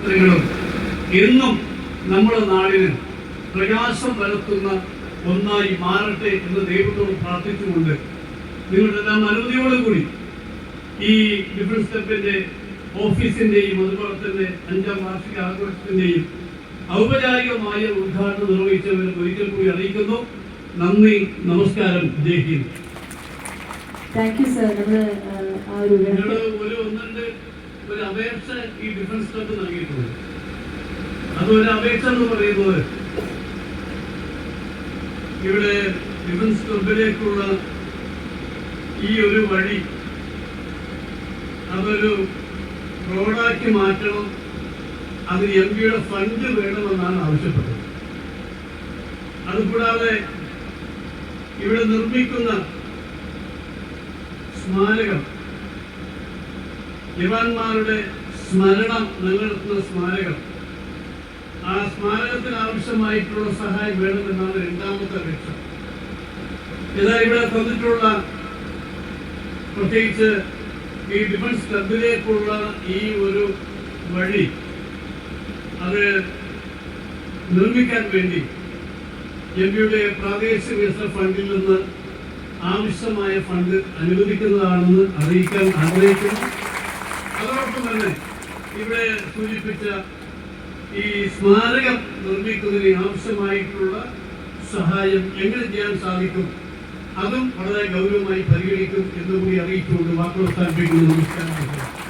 എന്നും നമ്മുടെ നാടിന് പ്രകാശം പരത്തുന്ന ഒന്നായി മാറട്ടെ എന്ന് ദൈവത്തോട് പ്രാർത്ഥിച്ചുകൊണ്ട് നിങ്ങളുടെല്ലാം അനുമതിയോടുകൂടി ഈ ഡിഫൻസ് ക്ലബിന്റെ ഓഫീസിന്റെയും അതുപോലെ തന്നെ 5ാം വാർഷിക ആഘോഷത്തിന്റെയും ഔപചാരികമായ ഉദ്ഘാടനം നിർവഹിച്ചവരെ ഒരിക്കൽ കൂടി അറിയിക്കുന്നു. നന്ദി, നമസ്കാരം, ജയ് ഹിന്ദ്. ഒരു അപേക്ഷ ഈ ഡിഫൻസ് ക്ലബ് നൽകിയിട്ടുണ്ട്. അതൊരു അപേക്ഷ എന്ന് പറയുന്നത് ഇവിടെ ഡിഫൻസ് ക്ലബിലേക്കുള്ള ഈ ഒരു വഴി അതൊരു റോഡാക്കി മാറ്റണം, അത് എംപിയുടെ ഫണ്ട് വേണമെന്നാണ് ആവശ്യപ്പെട്ടത്. അതുകൂടാതെ ഇവിടെ നിർമ്മിക്കുന്ന സ്മാരകം, ജവാന്മാരുടെ സ്മരണം നിലനിർത്തുന്ന സ്മാരകം, ആ സ്മാരകത്തിന് ആവശ്യമായിട്ടുള്ള സഹായം വേണമെന്നാണ് 2ാമത്തെ അപേക്ഷ. ഇതാ ഇവിടെ തന്നിട്ടുള്ള പ്രത്യേകിച്ച് ഈ ഡിഫൻസ് ക്ലബിലേക്കുള്ള ഈ ഒരു വഴി അത് നിർമ്മിക്കാൻ വേണ്ടി എംപിയുടെ പ്രാദേശിക വികസന ഫണ്ടിൽ നിന്ന് ആവശ്യമായ ഫണ്ട് അനുവദിക്കുന്നതാണെന്ന് അറിയിക്കാൻ ആഗ്രഹിക്കുന്നു. അതോടൊപ്പം തന്നെ ഇവിടെ സൂചിപ്പിച്ച ഈ സ്മാരകം നിർമ്മിക്കുന്നതിന് ആവശ്യമായിട്ടുള്ള സഹായം എങ്ങനെ ചെയ്യാൻ സാധിക്കും, അതും വളരെ ഗൗരവമായി പരിഗണിക്കും എന്നുകൂടി അറിയിച്ചുകൊണ്ട് വാക്കുകൾ സ്ഥാപിക്കുന്നു. നമസ്കാരം.